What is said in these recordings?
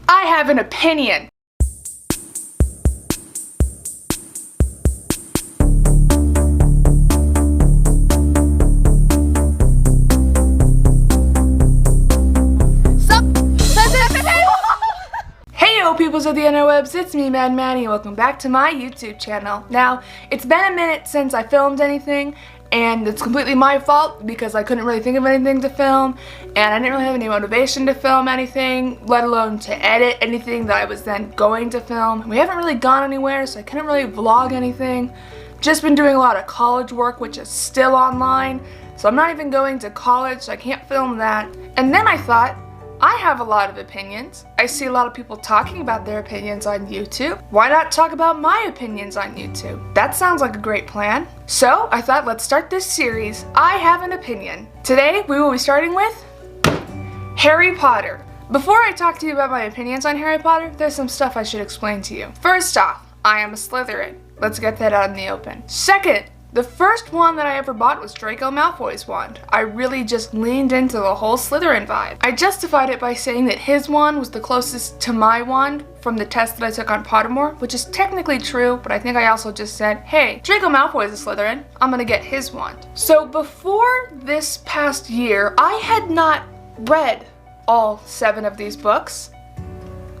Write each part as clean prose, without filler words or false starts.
I have an opinion. Heyo peoples of the interwebs, it's me Mad Manny, welcome back to my YouTube channel. Now, it's been a minute since I filmed anything, and it's completely my fault because I couldn't really think of anything to film, and I didn't really have any motivation to film anything, let alone to edit anything that I was then going to film. We haven't really gone anywhere, so I couldn't really vlog anything. Just been doing a lot of college work, which is still online, so I'm not even going to college, so I can't film that. And then I thought, I have a lot of opinions. I see a lot of people talking about their opinions on YouTube. Why not talk about my opinions on YouTube? That sounds like a great plan. So I thought, let's start this series, I Have an Opinion. Today we will be starting with Harry Potter. Before I talk to you about my opinions on Harry Potter, there's some stuff I should explain to you. First off, I am a Slytherin. Let's get that out in the open. Second, the first wand that I ever bought was Draco Malfoy's wand. I really just leaned into the whole Slytherin vibe. I justified it by saying that his wand was the closest to my wand from the test that I took on Pottermore, which is technically true, but I think I also just said, hey, Draco Malfoy is a Slytherin, I'm gonna get his wand. So before this past year, I had not read all 7 of these books.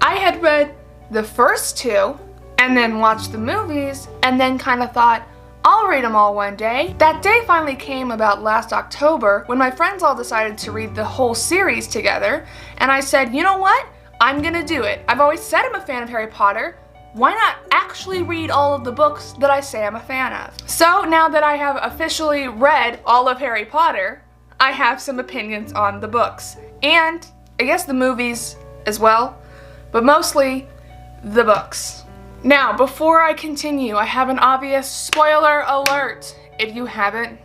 I had read the first 2, and then watched the movies, and then kind of thought, I'll read them all one day. That day finally came about last October when my friends all decided to read the whole series together, and I said, you know what? I'm gonna do it. I've always said I'm a fan of Harry Potter. Why not actually read all of the books that I say I'm a fan of? So now that I have officially read all of Harry Potter, I have some opinions on the books. And I guess the movies as well, but mostly the books. Now, before I continue, I have an obvious spoiler alert. If you haven't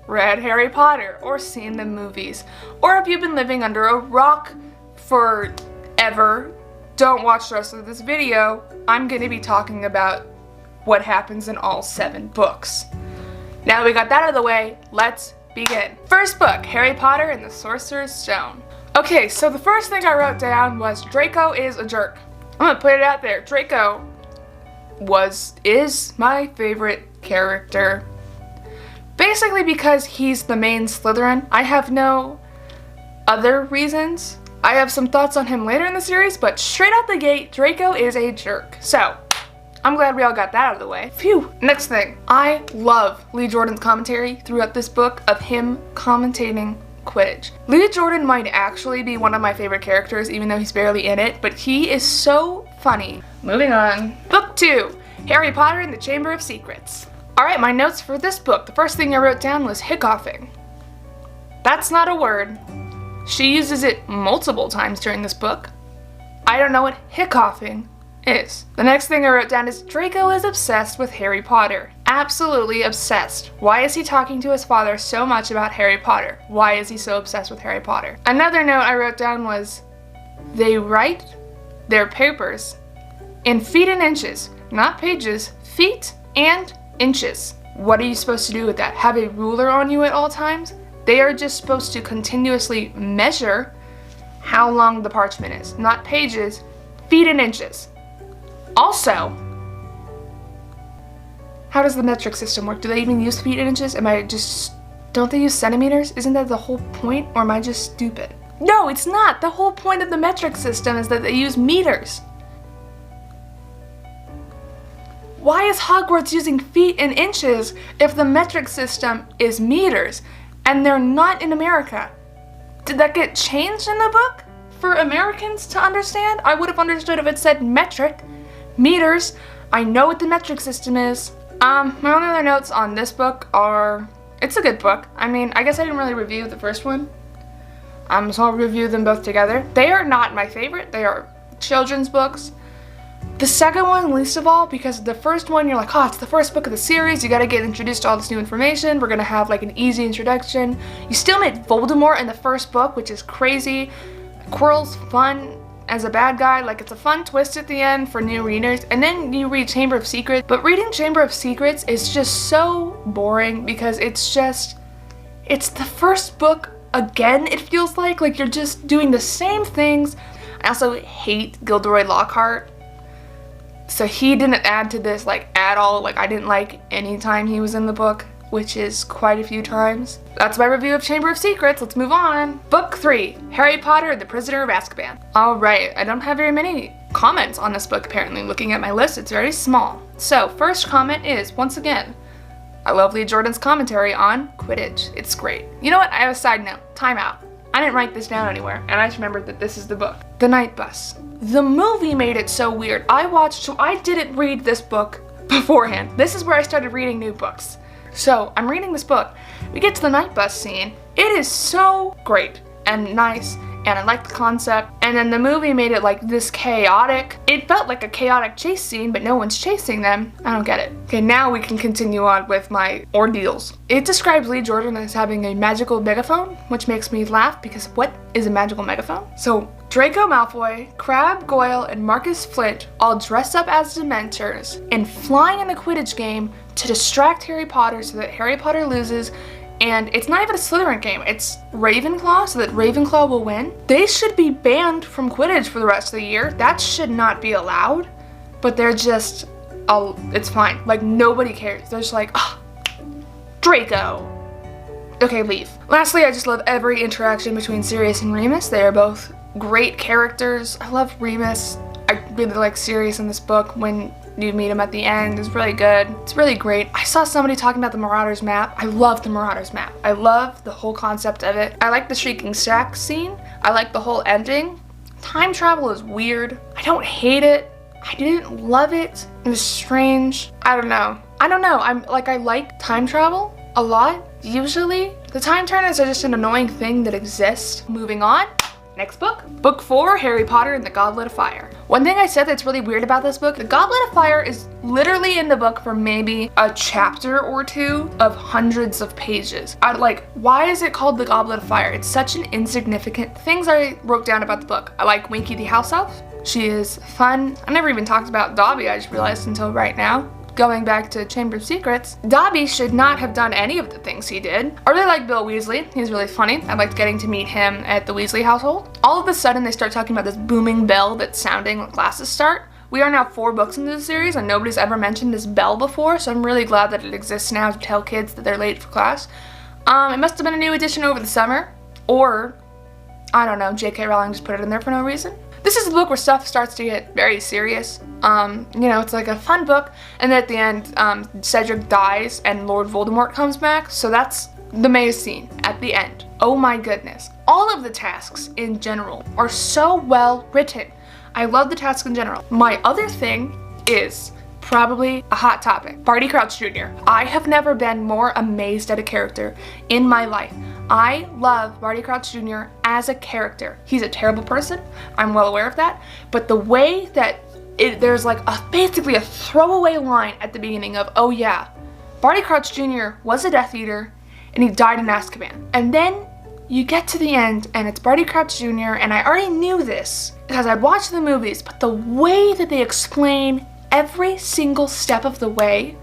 read Harry Potter or seen the movies, or if you've been living under a rock forever, don't watch the rest of this video. I'm going to be talking about what happens in all 7 books. Now that we got that out of the way, let's begin. First book, Harry Potter and the Sorcerer's Stone. Okay, so the first thing I wrote down was Draco is a jerk. I'm going to put it out there. Draco is my favorite character. Basically because he's the main Slytherin. I have no other reasons. I have some thoughts on him later in the series, but straight out the gate, Draco is a jerk. So, I'm glad we all got that out of the way. Phew! Next thing. I love Lee Jordan's commentary throughout this book of him commentating Quidditch. Lee Jordan might actually be one of my favorite characters, even though he's barely in it, but he is so funny. Moving on. Book 2, Harry Potter and the Chamber of Secrets. Alright, my notes for this book. The first thing I wrote down was hiccoughing. That's not a word. She uses it multiple times during this book. I don't know what hiccoughing is. The next thing I wrote down is Draco is obsessed with Harry Potter. Absolutely obsessed. Why is he talking to his father so much about Harry Potter? Why is he so obsessed with Harry Potter? Another note I wrote down was, they write their papers in feet and inches, not pages, feet and inches. What are you supposed to do with that? Have a ruler on you at all times? They are just supposed to continuously measure how long the parchment is, not pages, feet and inches. Also, how does the metric system work? Do they even use feet and inches? Don't they use centimeters? Isn't that the whole point, or am I just stupid? No, it's not. The whole point of the metric system is that they use meters. Why is Hogwarts using feet and inches if the metric system is meters and they're not in America? Did that get changed in the book for Americans to understand? I would have understood if it said metric. Meters, I know what the metric system is. My only other notes on this book are, it's a good book. I mean, I guess I didn't really review the first one. So I'll review them both together. They are not my favorite. They are children's books. The second one, least of all, because the first one, you're like, oh, it's the first book of the series. You gotta get introduced to all this new information. We're gonna have like an easy introduction. You still meet Voldemort in the first book, which is crazy. Quirrell's fun as a bad guy, like it's a fun twist at the end for new readers, and then you read Chamber of Secrets, but reading Chamber of Secrets is just so boring because it's the first book again, it feels like you're just doing the same things. I also hate Gilderoy Lockhart. So he didn't add to this like at all. Like I didn't like any time he was in the book, which is quite a few times. That's my review of Chamber of Secrets. Let's move on. Book 3, Harry Potter and the Prisoner of Azkaban. All right, I don't have very many comments on this book apparently. Looking at my list, it's very small. So first comment is, once again, I love Lee Jordan's commentary on Quidditch. It's great. You know what? I have a side note. Time out. I didn't write this down anywhere, and I just remembered that this is the book. The Night Bus. The movie made it so weird. So I didn't read this book beforehand. This is where I started reading new books. So I'm reading this book. We get to the Night Bus scene. It is so great and nice, and I like the concept. And then the movie made it like this chaotic. It felt like a chaotic chase scene, but no one's chasing them. I don't get it. Okay, now we can continue on with my ordeals. It describes Lee Jordan as having a magical megaphone, which makes me laugh because what is a magical megaphone? So Draco Malfoy, Crabbe Goyle, and Marcus Flint all dress up as Dementors and fly in a Quidditch game to distract Harry Potter so that Harry Potter loses. And it's not even a Slytherin game, it's Ravenclaw, so that Ravenclaw will win. They should be banned from Quidditch for the rest of the year. That should not be allowed. But they're just, it's fine. Like, nobody cares. They're just like, ah, Draco. Okay, leave. Lastly, I just love every interaction between Sirius and Remus. They are both great characters. I love Remus. I really like Sirius in this book. When you meet him at the end, it's really good. It's really great. I saw somebody talking about the Marauders map. I love the Marauders map. I love the whole concept of it. I like the Shrieking Shack scene. I like the whole ending. Time travel is weird. I don't hate it. I didn't love it. It was strange. I don't know. I like time travel a lot. Usually, the time turners are just an annoying thing that exists. Moving on. Next book. Book 4, Harry Potter and the Goblet of Fire. One thing I said that's really weird about this book, the Goblet of Fire is literally in the book for maybe a chapter or two of hundreds of pages. Why is it called the Goblet of Fire? It's such an insignificant things I wrote down about the book. I like Winky the House Elf. She is fun. I never even talked about Dobby, I just realized until right now. Going back to Chamber of Secrets, Dobby should not have done any of the things he did. I really like Bill Weasley. He's really funny. I liked getting to meet him at the Weasley household. All of a sudden, they start talking about this booming bell that's sounding when classes start. We are now 4 books into the series, and nobody's ever mentioned this bell before, so I'm really glad that it exists now to tell kids that they're late for class. It must have been a new edition over the summer, or, I don't know, J.K. Rowling just put it in there for no reason. This is a book where stuff starts to get very serious. It's like a fun book, and then at the end, Cedric dies and Lord Voldemort comes back, so that's the maze scene at the end. Oh my goodness. All of the tasks in general are so well written. I love the tasks in general. My other thing is probably a hot topic. Barty Crouch Jr. I have never been more amazed at a character in my life. I love Barty Crouch Jr. as a character. He's a terrible person, I'm well aware of that, but the way that there's like basically a throwaway line at the beginning of, oh yeah, Barty Crouch Jr. was a Death Eater and he died in Azkaban. And then you get to the end and it's Barty Crouch Jr. and I already knew this because I'd watched the movies, but the way that they explain every single step of the way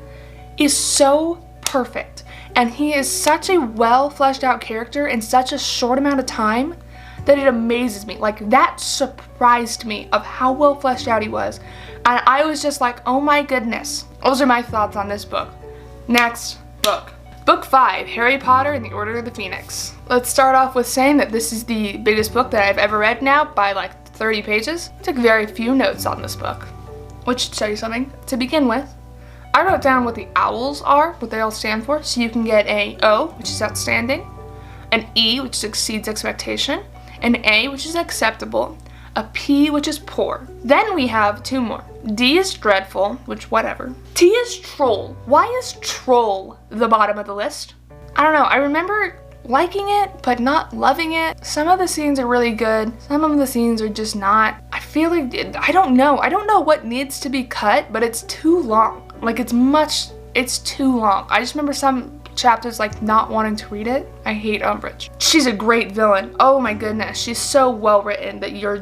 is so perfect. And he is such a well fleshed out character in such a short amount of time that it amazes me. Like, that surprised me of how well fleshed out he was. And I was just like, oh my goodness. Those are my thoughts on this book. Next book. Book 5, Harry Potter and the Order of the Phoenix. Let's start off with saying that this is the biggest book that I've ever read now by like 30 pages. I took very few notes on this book, which should tell you something. To begin with, I wrote down what the owls are, what they all stand for, so you can get a O, which is outstanding, an E, which exceeds expectation, an A, which is acceptable, a P, which is poor. Then we have 2 more. D is dreadful, which whatever. T is troll. Why is troll the bottom of the list? I don't know, I remember liking it, but not loving it. Some of the scenes are really good, some of the scenes are just not. I feel like, I don't know what needs to be cut, but it's too long. Like, it's too long. I just remember some chapters like not wanting to read it. I hate Umbridge. She's a great villain. Oh my goodness, she's so well written that your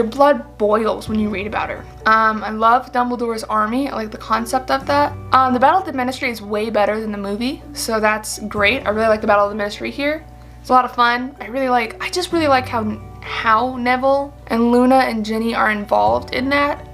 blood boils when you read about her. I love Dumbledore's army. I like the concept of that. The Battle of the Ministry is way better than the movie, so that's great. I really like the Battle of the Ministry here. It's a lot of fun. I just really like how Neville and Luna and Ginny are involved in that.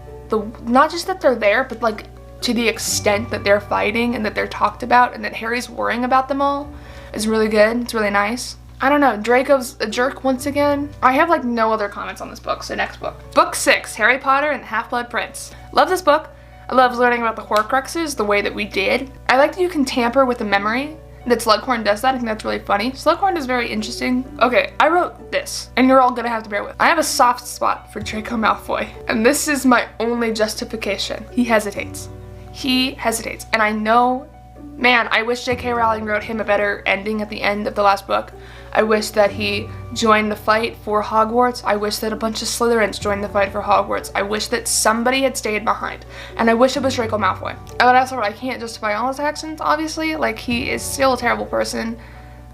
Not just that they're there, but like to the extent that they're fighting and that they're talked about and that Harry's worrying about them all is really good. It's really nice. I don't know, Draco's a jerk once again. I have like no other comments on this book, so next book. Book 6, Harry Potter and the Half-Blood Prince. Love this book. I love learning about the Horcruxes the way that we did. I like that you can tamper with the memory, that Slughorn does that. I think that's really funny. Slughorn is very interesting. Okay, I wrote this, and you're all gonna have to bear with. I have a soft spot for Draco Malfoy, and this is my only justification. He hesitates. He hesitates, and I know, man, I wish J.K. Rowling wrote him a better ending at the end of the last book. I wish that he joined the fight for Hogwarts. I wish that a bunch of Slytherins joined the fight for Hogwarts. I wish that somebody had stayed behind. And I wish it was Draco Malfoy. And also, I can't justify all his actions, obviously. Like, he is still a terrible person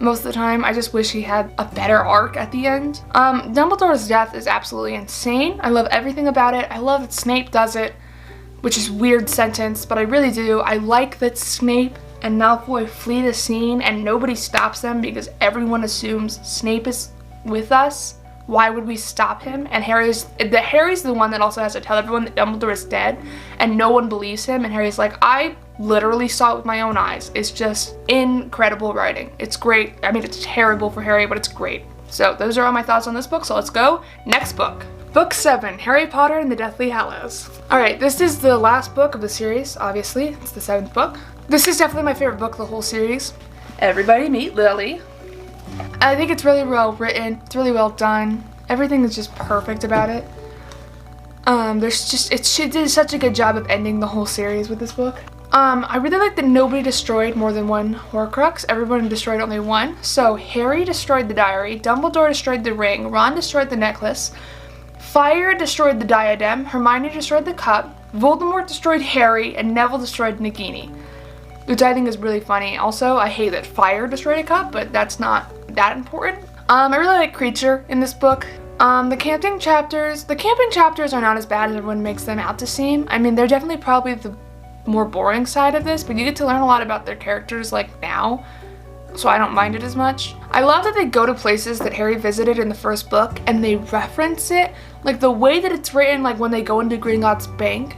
most of the time. I just wish he had a better arc at the end. Dumbledore's death is absolutely insane. I love everything about it. I love that Snape does it, which is a weird sentence, but I really do. I like that Snape and Malfoy flee the scene and nobody stops them because everyone assumes Snape is with us. Why would we stop him? And Harry's the one that also has to tell everyone that Dumbledore is dead, and no one believes him, and Harry's like, I literally saw it with my own eyes. It's just incredible writing. It's great. I mean, it's terrible for Harry, but it's great. So those are all my thoughts on this book, so let's go. Next book. Book 7, Harry Potter and the Deathly Hallows. Alright, this is the last book of the series, obviously. It's the 7th book. This is definitely my favorite book of the whole series. Everybody meet Lily. I think it's really well written. It's really well done. Everything is just perfect about it. It did such a good job of ending the whole series with this book. I really like that nobody destroyed more than one Horcrux. Everyone destroyed only one. So Harry destroyed the diary, Dumbledore destroyed the ring, Ron destroyed the necklace, Fire destroyed the diadem, Hermione destroyed the cup, Voldemort destroyed Harry, and Neville destroyed Nagini. Which I think is really funny. Also, I hate that Fire destroyed a cup, but that's not that important. I really like Creature in this book. The camping chapters are not as bad as everyone makes them out to seem. I mean, they're definitely probably the more boring side of this, but you get to learn a lot about their characters like now, so I don't mind it as much. I love that they go to places that Harry visited in the first book and they reference it. Like the way that it's written, like when they go into Gringotts Bank,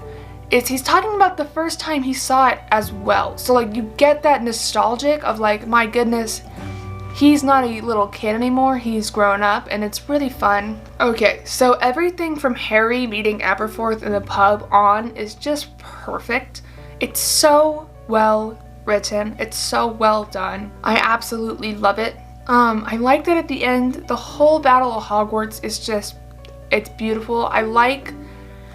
he's talking about the first time he saw it as well. So like you get that nostalgic of like, my goodness, he's not a little kid anymore, he's grown up, and it's really fun. Okay, so everything from Harry meeting Aberforth in the pub on is just perfect. It's so well written, it's so well done. I absolutely love it. I like that at the end, the whole Battle of Hogwarts is just, it's beautiful. I like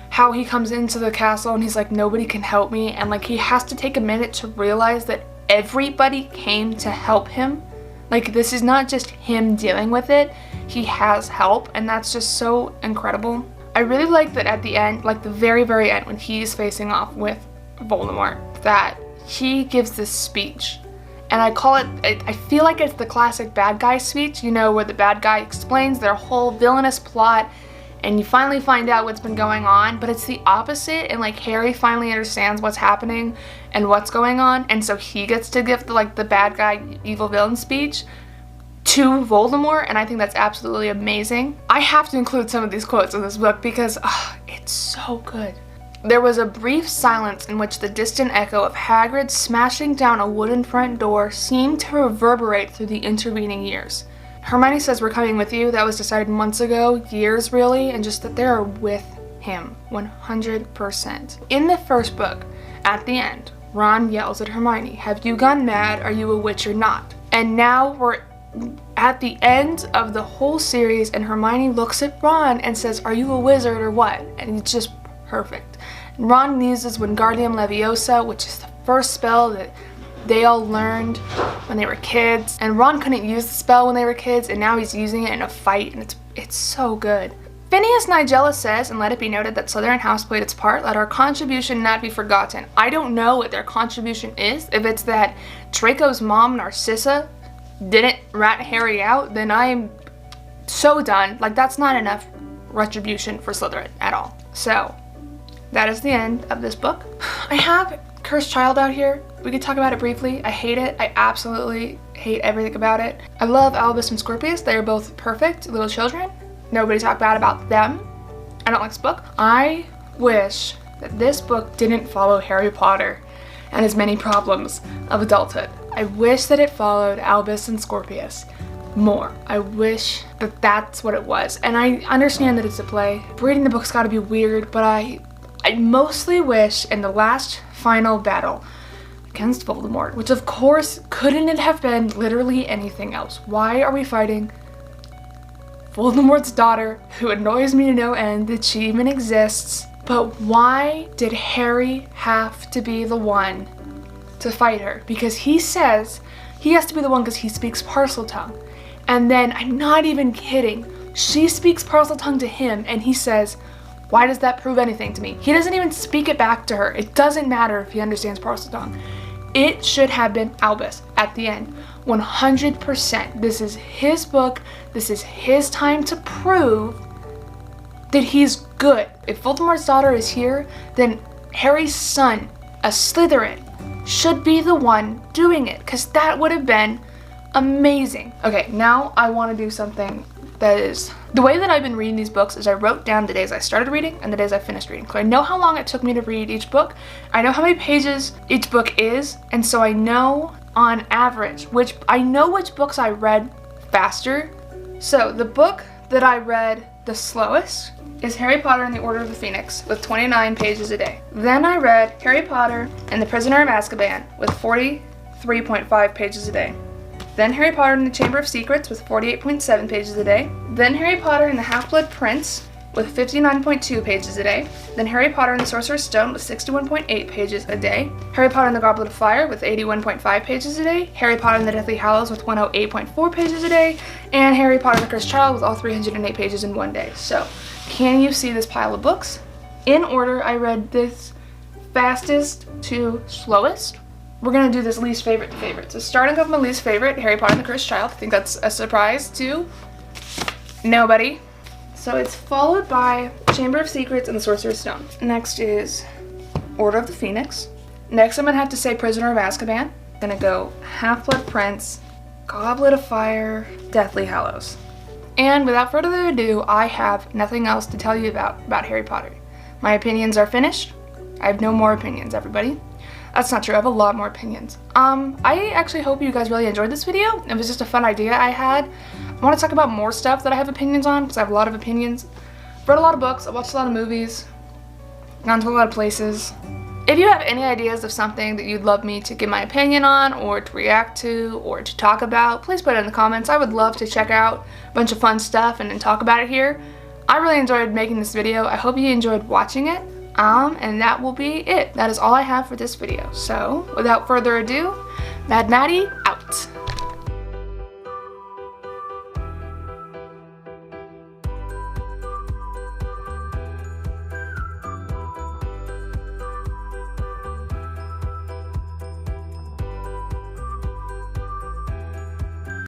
how he comes into the castle and he's like, nobody can help me, and like he has to take a minute to realize that everybody came to help him. Like this is not just him dealing with it, he has help, and that's just so incredible. I really like that at the end, like the very, very end, when he's facing off with Voldemort, that he gives this speech. And I call it, I feel like it's the classic bad guy speech, you know, where the bad guy explains their whole villainous plot and you finally find out what's been going on, but it's the opposite, and like Harry finally understands what's happening and what's going on, and so he gets to give the bad guy evil villain speech to Voldemort, and I think that's absolutely amazing. I have to include some of these quotes in this book because it's so good. There was a brief silence in which the distant echo of Hagrid smashing down a wooden front door seemed to reverberate through the intervening years. Hermione says, we're coming with you. That was decided months ago, years really, and just that they're with him 100%. In the first book, at the end, Ron yells at Hermione, have you gone mad? Are you a witch or not? And now we're at the end of the whole series and Hermione looks at Ron and says, are you a wizard or what? And it's just perfect. And Ron uses Wingardium Leviosa, which is the first spell that they all learned when they were kids, and Ron couldn't use the spell when they were kids, and now he's using it in a fight, and it's so good. Phineas Nigella says, and let it be noted that Slytherin House played its part, let our contribution not be forgotten. I don't know what their contribution is. If it's that Draco's mom, Narcissa, didn't rat Harry out, then I'm so done. Like, that's not enough retribution for Slytherin at all. So, that is the end of this book. I have Cursed Child out here. We could talk about it briefly. I hate it. I absolutely hate everything about it. I love Albus and Scorpius. They are both perfect little children. nobody talk bad about them. I don't like this book. I wish that this book didn't follow Harry Potter and his many problems of adulthood. I wish that it followed Albus and Scorpius more. I wish that that's what it was. And I understand that it's a play. Reading the book's gotta be weird, but I mostly wish in the last final battle against Voldemort, which of course couldn't it have been literally anything else. Why are we fighting Voldemort's daughter, who annoys me to no end that she even exists? But why did Harry have to be the one to fight her? Because he says he has to be the one because he speaks Parseltongue. And then, I'm not even kidding, she speaks Parseltongue to him and he says, why does that prove anything to me? He doesn't even speak it back to her. It doesn't matter if he understands Parseltongue. It should have been Albus at the end. 100%. This is his book. This is his time to prove that he's good. If Voldemort's daughter is here, then Harry's son, a Slytherin, should be the one doing it, because that would have been amazing. Okay, now I want to do something that is... The way that I've been reading these books is I wrote down the days I started reading and the days I finished reading. So I know how long it took me to read each book. I know how many pages each book is, and so I know on average which books I read faster. So the book that I read the slowest is Harry Potter and the Order of the Phoenix with 29 pages a day. Then I read Harry Potter and the Prisoner of Azkaban with 43.5 pages a day. Then Harry Potter and the Chamber of Secrets with 48.7 pages a day. Then Harry Potter and the Half-Blood Prince with 59.2 pages a day. Then Harry Potter and the Sorcerer's Stone with 61.8 pages a day. Harry Potter and the Goblet of Fire with 81.5 pages a day. Harry Potter and the Deathly Hallows with 108.4 pages a day. And Harry Potter and the Cursed Child with all 308 pages in one day. So, can you see this pile of books? In order, I read this fastest to slowest. We're gonna do this least favorite to favorite. So starting off my least favorite, Harry Potter and the Cursed Child. I think that's a surprise to nobody. So it's followed by Chamber of Secrets and the Sorcerer's Stone. Next is Order of the Phoenix. Next I'm gonna have to say Prisoner of Azkaban. I'm gonna go Half-Blood Prince, Goblet of Fire, Deathly Hallows. And without further ado, I have nothing else to tell you about Harry Potter. My opinions are finished. I have no more opinions, everybody. That's not true, I have a lot more opinions. I actually hope you guys really enjoyed this video. It was just a fun idea I had. I want to talk about more stuff that I have opinions on, because I have a lot of opinions. I've read a lot of books, I've watched a lot of movies, gone to a lot of places. If you have any ideas of something that you'd love me to give my opinion on, or to react to, or to talk about, please put it in the comments. I would love to check out a bunch of fun stuff and then talk about it here. I really enjoyed making this video. I hope you enjoyed watching it. And that will be it. That is all I have for this video. So, without further ado, Mad Maddie out.